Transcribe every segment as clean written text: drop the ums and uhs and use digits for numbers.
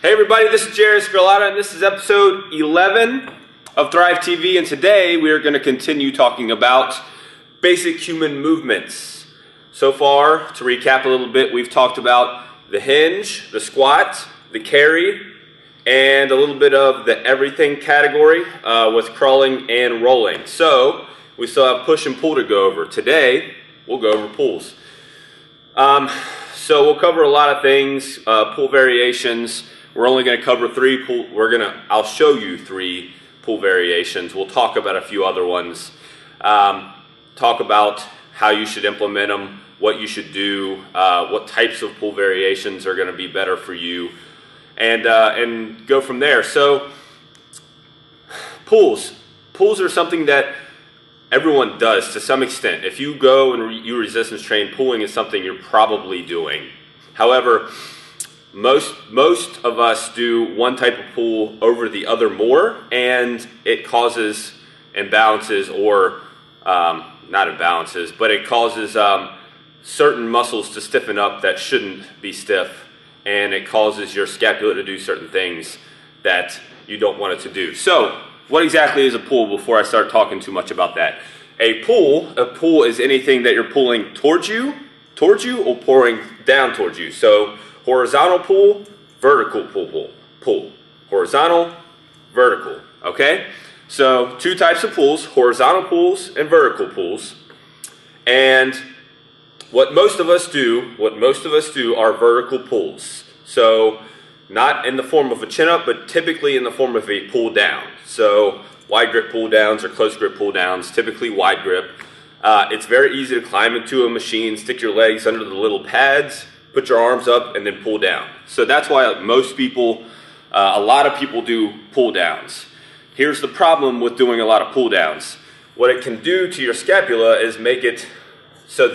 Hey everybody, this is Jared Scarlata, and this is episode 11 of Thrive TV, and today we are going to continue talking about basic human movements. So far, to recap a little bit, we've talked about the hinge, the squat, the carry, and a little bit of the everything category with crawling and rolling. So we still have push and pull to go over. Today, we'll go over pulls. So we'll cover a lot of things, pull variations. We're only going to cover three pull. I'll show you three pull variations. We'll talk about a few other ones. Talk about how you should implement them, what you should do, what types of pull variations are going to be better for you, and go from there. So pulls are something that everyone does to some extent. If you go and you resistance train, pulling is something you're probably doing. However, most of us do one type of pull over the other more, and it causes imbalances, or not imbalances, but it causes certain muscles to stiffen up that shouldn't be stiff, and it causes your scapula to do certain things that you don't want it to do. So what exactly is a pull before I start talking too much about that? A pull is anything that you're pulling towards you or pulling down towards you. So horizontal pull, vertical pull. Horizontal, vertical, okay? So two types of pulls, horizontal pulls and vertical pulls. And what most of us do are vertical pulls. So not in the form of a chin-up, but typically in the form of a pull down. So wide grip pull downs or close grip pull downs, typically wide grip. It's very easy to climb into a machine, stick your legs under the little pads, put your arms up, and then pull down. So that's why a lot of people do pull downs. Here's the problem with doing a lot of pull downs. What it can do to your scapula is make it so it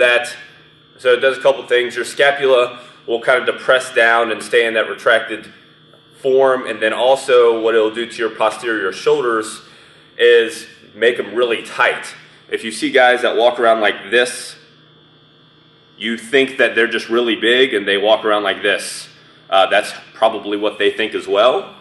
does a couple things. Your scapula will kind of depress down and stay in that retracted form, and then also what it'll do to your posterior shoulders is make them really tight. If you see guys that walk around like this, you think that they're just really big and they walk around like this. That's probably what they think as well.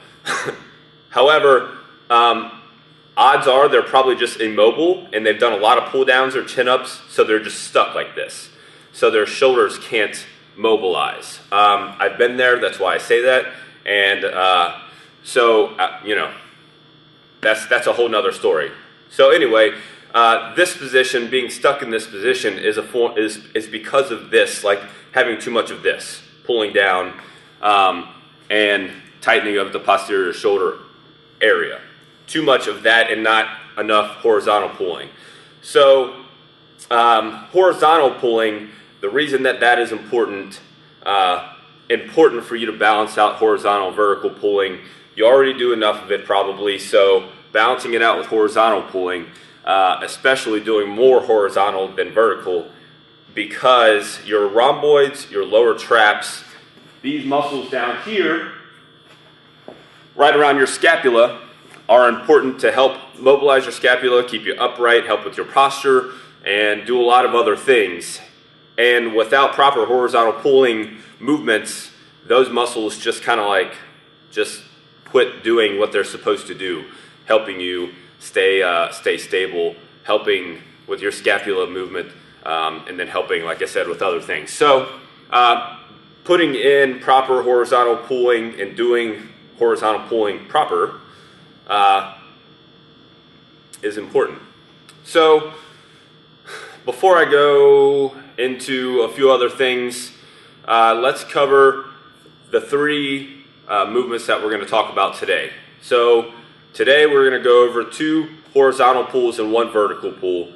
However, odds are they're probably just immobile and they've done a lot of pull downs or chin ups, so they're just stuck like this. So their shoulders can't mobilize. I've been there, that's why I say that. And you know, that's a whole nother story. So anyway, this position, being stuck in this position, is because of this, like having too much of this, pulling down and tightening of the posterior shoulder area. Too much of that and not enough horizontal pulling. So horizontal pulling, the reason that is important for you to balance out horizontal and vertical pulling, you already do enough of it probably, so balancing it out with horizontal pulling, especially doing more horizontal than vertical, because your rhomboids, your lower traps, these muscles down here, right around your scapula, are important to help mobilize your scapula, keep you upright, help with your posture, and do a lot of other things. And without proper horizontal pulling movements, those muscles just kind of like quit doing what they're supposed to do, helping you stay stable, helping with your scapula movement, and then helping, like I said, with other things. So putting in proper horizontal pulling and doing horizontal pulling proper is important. So before I go into a few other things, let's cover the three movements that we're going to talk about today. So today we're going to go over two horizontal pulls and one vertical pull.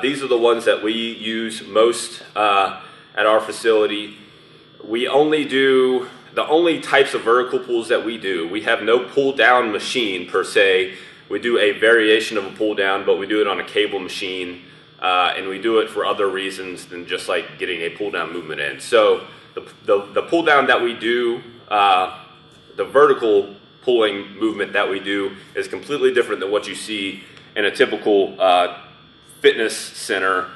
These are the ones that we use most at our facility. We only do the only types of vertical pulls that we do. We have no pull down machine per se. We do a variation of a pull down, but we do it on a cable machine, and we do it for other reasons than just like getting a pull down movement in. So the pull down that we do, the vertical pulling movement that we do, is completely different than what you see in a typical fitness center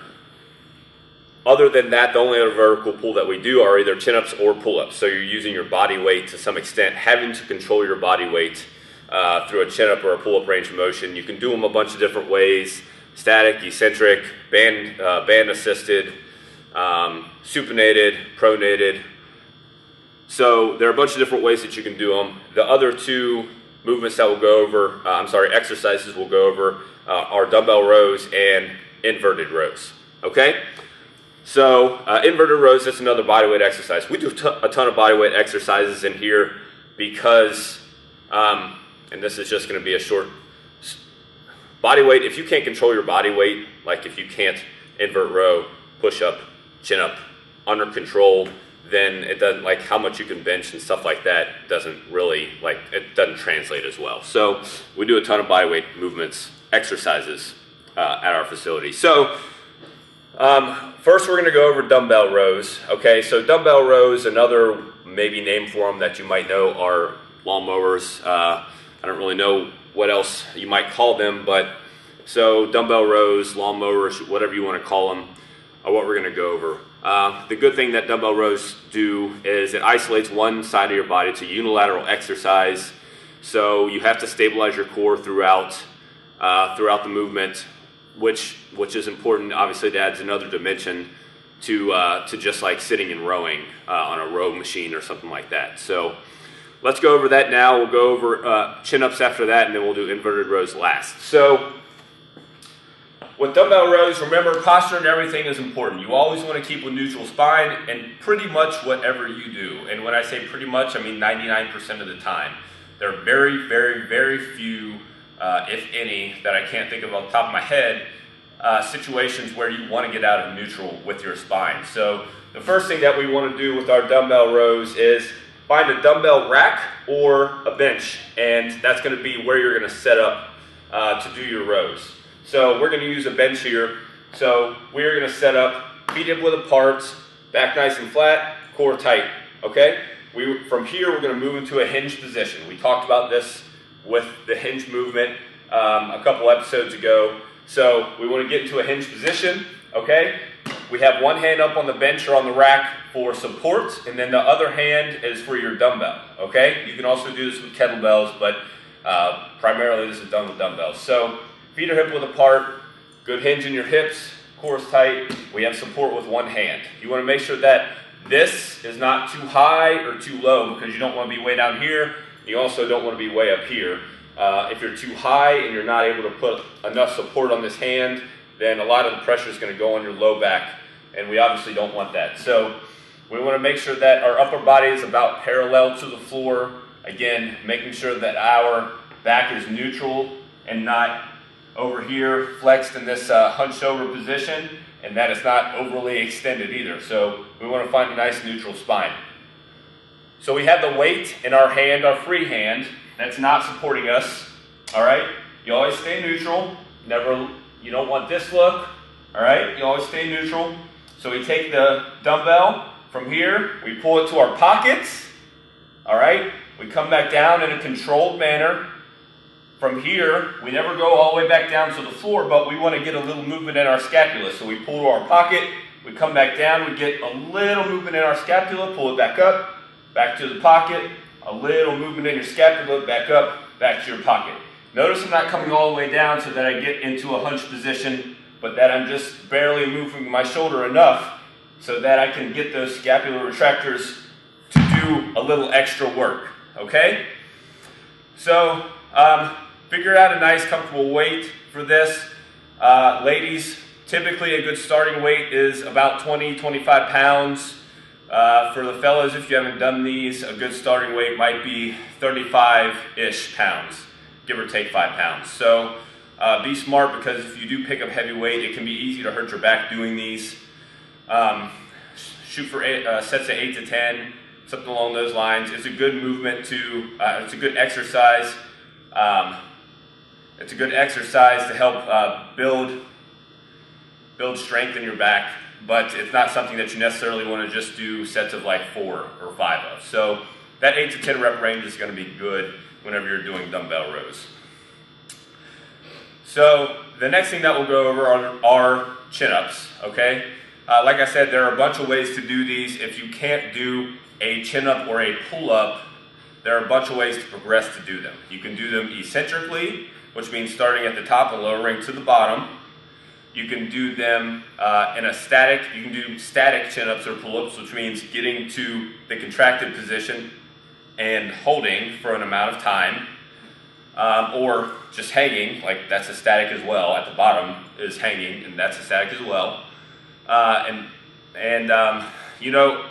Other than that, the only other vertical pull that we do are either chin-ups or pull-ups. So you're using your body weight to some extent, having to control your body weight through a chin-up or a pull-up range of motion. You can do them a bunch of different ways: static, eccentric, band assisted, supinated, pronated. So there are a bunch of different ways that you can do them. The other two movements that we'll go over, exercises we'll go over are dumbbell rows and inverted rows. Okay? So inverted rows, that's another bodyweight exercise. We do a ton of bodyweight exercises in here because, and this is just going to be a short bodyweight. If you can't control your body weight, like if you can't invert row, push up, chin up under control, then it doesn't, like how much you can bench and stuff like that doesn't really, like, it doesn't translate as well. So we do a ton of bodyweight movements, exercises at our facility. So first we're going to go over dumbbell rows. Okay, so dumbbell rows, another maybe name for them that you might know are lawnmowers. I don't really know what else you might call them, but so dumbbell rows, lawnmowers, whatever you want to call them, are what we're going to go over. The good thing that dumbbell rows do is it isolates one side of your body. It's a unilateral exercise, so you have to stabilize your core throughout the movement, which is important. Obviously, it adds another dimension to just like sitting and rowing on a row machine or something like that. So let's go over that now. We'll go over chin-ups after that, and then we'll do inverted rows last. So with dumbbell rows, remember, posture and everything is important. You always want to keep a neutral spine and pretty much whatever you do. And when I say pretty much, I mean 99% of the time. There are very, very, very few, if any, that I can't think of off the top of my head, situations where you want to get out of neutral with your spine. So the first thing that we want to do with our dumbbell rows is find a dumbbell rack or a bench, and that's going to be where you're going to set up to do your rows. So we're going to use a bench here. So we're going to set up feet hip width apart, back nice and flat, core tight. Okay? From here we're going to move into a hinge position. We talked about this with the hinge movement a couple episodes ago. So we want to get into a hinge position. Okay? We have one hand up on the bench or on the rack for support, and then the other hand is for your dumbbell. Okay? You can also do this with kettlebells, but primarily this is done with dumbbells. So feet are hip width apart, good hinge in your hips, core is tight. We have support with one hand. You want to make sure that this is not too high or too low, because you don't want to be way down here. You also don't want to be way up here. If you're too high and you're not able to put enough support on this hand, then a lot of the pressure is going to go on your low back, and we obviously don't want that. So we want to make sure that our upper body is about parallel to the floor. Again, making sure that our back is neutral and not over here flexed in this hunched over position, and that is not overly extended either. So we want to find a nice neutral spine. So we have the weight in our hand, our free hand, that's not supporting us. All right, you always stay neutral. You don't want this look. All right, you always stay neutral. So we take the dumbbell from here, we pull it to our pockets. All right, we come back down in a controlled manner. From here, we never go all the way back down to the floor, but we want to get a little movement in our scapula. So we pull to our pocket, we come back down, we get a little movement in our scapula, pull it back up, back to the pocket, a little movement in your scapula, back up, back to your pocket. Notice I'm not coming all the way down so that I get into a hunch position, but that I'm just barely moving my shoulder enough so that I can get those scapular retractors to do a little extra work, okay? So, figure out a nice comfortable weight for this. Ladies, typically a good starting weight is about 20-25 pounds. For the fellas, if you haven't done these, a good starting weight might be 35-ish pounds, give or take 5 pounds. So be smart, because if you do pick up heavy weight, it can be easy to hurt your back doing these. Shoot for sets of 8 to 10, something along those lines. It's a good movement to, it's a good exercise. It's a good exercise to help build strength in your back, but it's not something that you necessarily want to just do sets of like 4 or 5 of. So that 8 to 10 rep range is going to be good whenever you're doing dumbbell rows. So the next thing that we'll go over are chin-ups, okay? Like I said, there are a bunch of ways to do these. If you can't do a chin-up or a pull-up, there are a bunch of ways to progress to do them. You can do them eccentrically, which means starting at the top and lowering to the bottom. You can do them in a static, you can do static chin-ups or pull-ups, which means getting to the contracted position and holding for an amount of time, or just hanging, like that's a static as well. At the bottom is hanging, and that's a static as well. You know,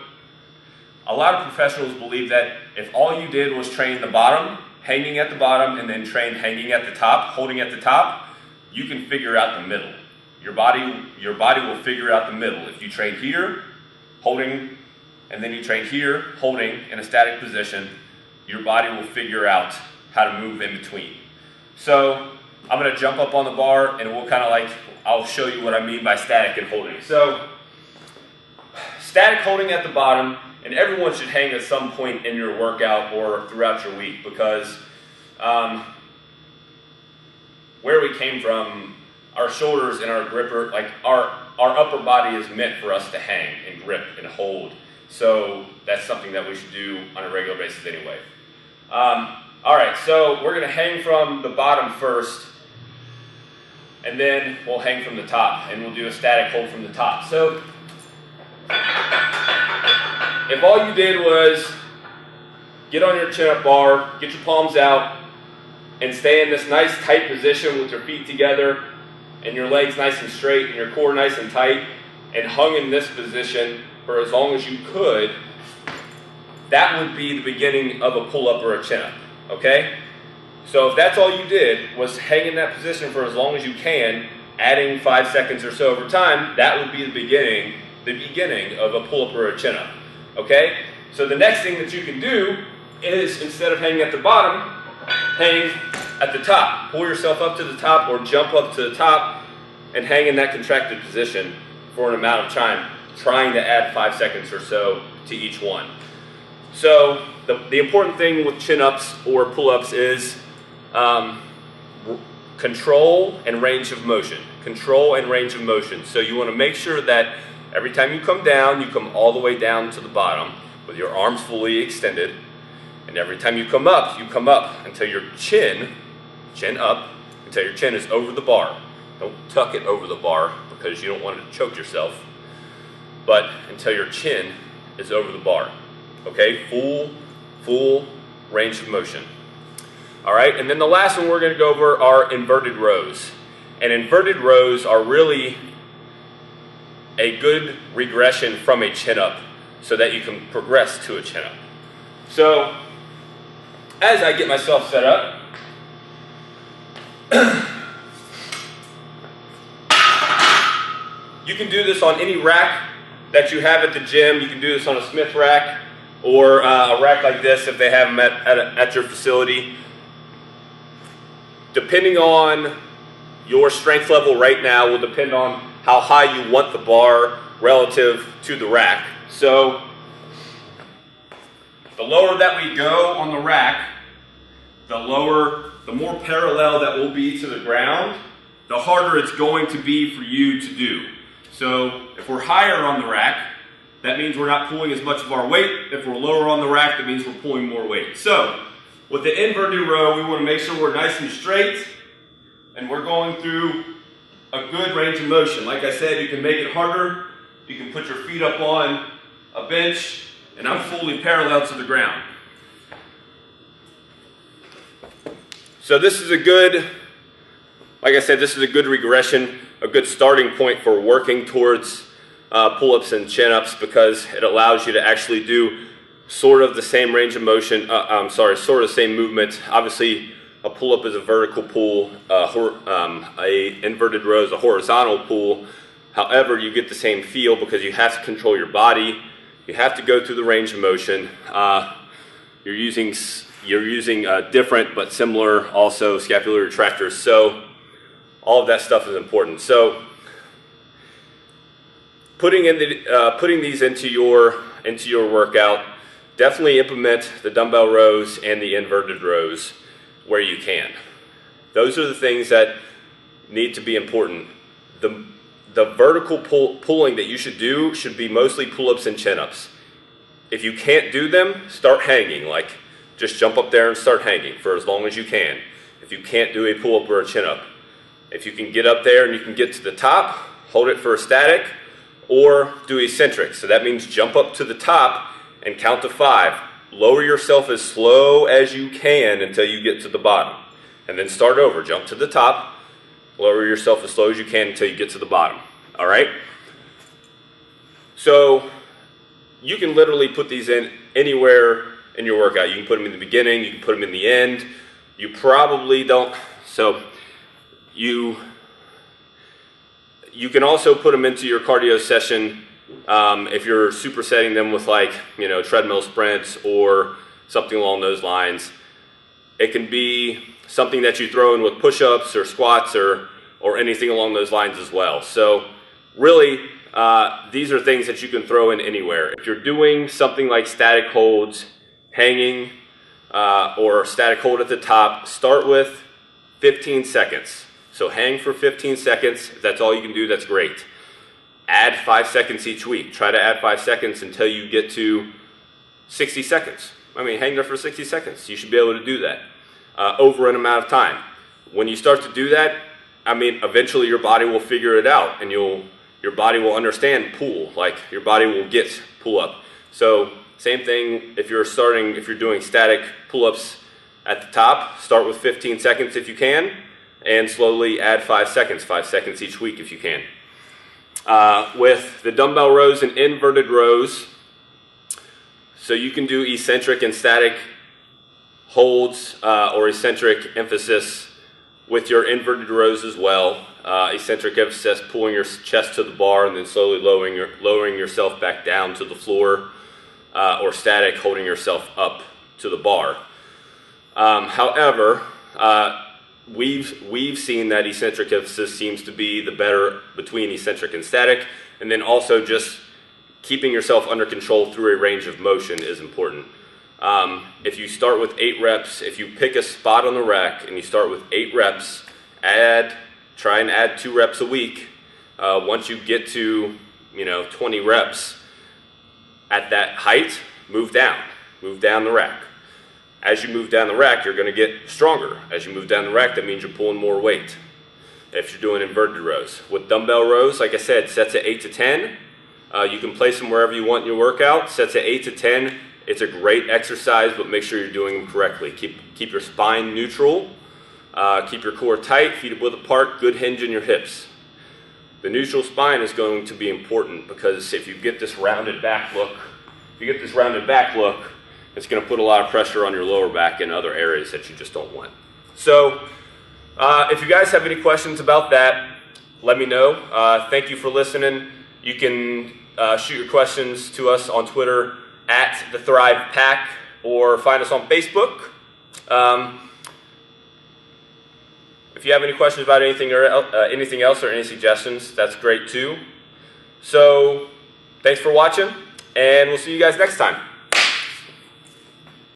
a lot of professionals believe that if all you did was train the bottom, hanging at the bottom, and then train hanging at the top, holding at the top, you can figure out the middle. Your body will figure out the middle. If you train here, holding, and then you train here, holding in a static position, your body will figure out how to move in between. So I'm going to jump up on the bar, and we'll kind of like, I'll show you what I mean by static and holding. So static holding at the bottom, and everyone should hang at some point in your workout or throughout your week, because where we came from, our shoulders and our gripper, like our upper body is meant for us to hang and grip and hold. So that's something that we should do on a regular basis anyway. All right, so we're gonna hang from the bottom first, and then we'll hang from the top, and we'll do a static hold from the top. So if all you did was get on your chin-up bar, get your palms out, and stay in this nice tight position with your feet together, and your legs nice and straight, and your core nice and tight, and hung in this position for as long as you could, that would be the beginning of a pull-up or a chin-up, okay? So if that's all you did was hang in that position for as long as you can, adding 5 seconds or so over time, that would be the beginning of a pull-up or a chin-up, okay? So the next thing that you can do is, instead of hanging at the bottom, hang at the top. Pull yourself up to the top or jump up to the top and hang in that contracted position for an amount of time, trying to add 5 seconds or so to each one. So the important thing with chin-ups or pull-ups is control and range of motion. Control and range of motion. So you want to make sure that every time you come down, you come all the way down to the bottom with your arms fully extended. And every time you come up until your chin up, until your chin is over the bar. Don't tuck it over the bar because you don't want to choke yourself. But until your chin is over the bar. Okay, full range of motion. All right, and then the last one we're going to go over are inverted rows. And inverted rows are really a good regression from a chin-up so that you can progress to a chin-up. So as I get myself set up, you can do this on any rack that you have at the gym. You can do this on a Smith rack or a rack like this if they have them at your facility. Depending on your strength level right now will depend on how high you want the bar relative to the rack. So the lower that we go on the rack, the more parallel that will be to the ground, the harder it's going to be for you to do. So if we're higher on the rack, that means we're not pulling as much of our weight. If we're lower on the rack, that means we're pulling more weight. So with the inverted row, we want to make sure we're nice and straight and we're going through a good range of motion. Like I said, you can make it harder. You can put your feet up on a bench, and I'm fully parallel to the ground. So this is a good, like I said, this is a good regression, a good starting point for working towards pull-ups and chin-ups, because it allows you to actually do sort of the same range of motion, sort of same movement. Obviously, a pull-up is a vertical pull, a inverted row is a horizontal pull. However, you get the same feel because you have to control your body. You have to go through the range of motion. You're using different but similar also scapular retractors. So all of that stuff is important. So putting these into your workout, definitely implement the dumbbell rows and the inverted rows where you can. Those are the things that need to be important. the vertical pulling that you should do should be mostly pull-ups and chin-ups. If you can't do them, start hanging. Like, just jump up there and start hanging for as long as you can. If you can't do a pull-up or a chin-up, if you can get up there and you can get to the top, hold it for a static, or do eccentric. So that means jump up to the top and count to 5. Lower yourself as slow as you can until you get to the bottom. And then start over. Jump to the top, lower yourself as slow as you can until you get to the bottom. All right? So you can literally put these in anywhere in your workout. You can put them in the beginning, you can put them in the end. You probably don't. So you can also put them into your cardio session if you're supersetting them with, like, you know, treadmill sprints or something along those lines. It can be something that you throw in with push-ups or squats or anything along those lines as well. So really, these are things that you can throw in anywhere. If you're doing something like static holds, hanging, or static hold at the top, start with 15 seconds. So hang for 15 seconds. If that's all you can do, that's great. Add 5 seconds each week. Try to add 5 seconds until you get to 60 seconds. I mean, hang there for 60 seconds. You should be able to do that over an amount of time. When you start to do that, I mean, eventually your body will figure it out, and your body will understand pull. Like, your body will get pull up. So same thing if you're doing static pull-ups at the top, start with 15 seconds if you can, and slowly add 5 seconds each week if you can. With the dumbbell rows and inverted rows, so you can do eccentric and static holds or eccentric emphasis with your inverted rows as well. Eccentric emphasis, pulling your chest to the bar and then slowly lowering yourself back down to the floor, or static, holding yourself up to the bar. However, we've seen that eccentric emphasis seems to be the better between eccentric and static, and then also just keeping yourself under control through a range of motion is important. If you start with 8 reps, if you pick a spot on the rack and you start with 8 reps, try and add 2 reps a week. Once you get to 20 reps at that height, move down the rack. As you move down the rack, you're going to get stronger. As you move down the rack, that means you're pulling more weight. If you're doing inverted rows. With dumbbell rows, like I said, sets at 8 to 10. You can place them wherever you want in your workout. Sets at 8 to 10. It's a great exercise, but make sure you're doing them correctly. Keep your spine neutral. Keep your core tight, feet width apart, good hinge in your hips. The neutral spine is going to be important because if you get this rounded back look, it's going to put a lot of pressure on your lower back and other areas that you just don't want. So if you guys have any questions about that, let me know. Thank you for listening. You can shoot your questions to us on Twitter at the Thrive Pack, or find us on Facebook. If you have any questions about anything else or any suggestions, that's great too. So thanks for watching, and we'll see you guys next time.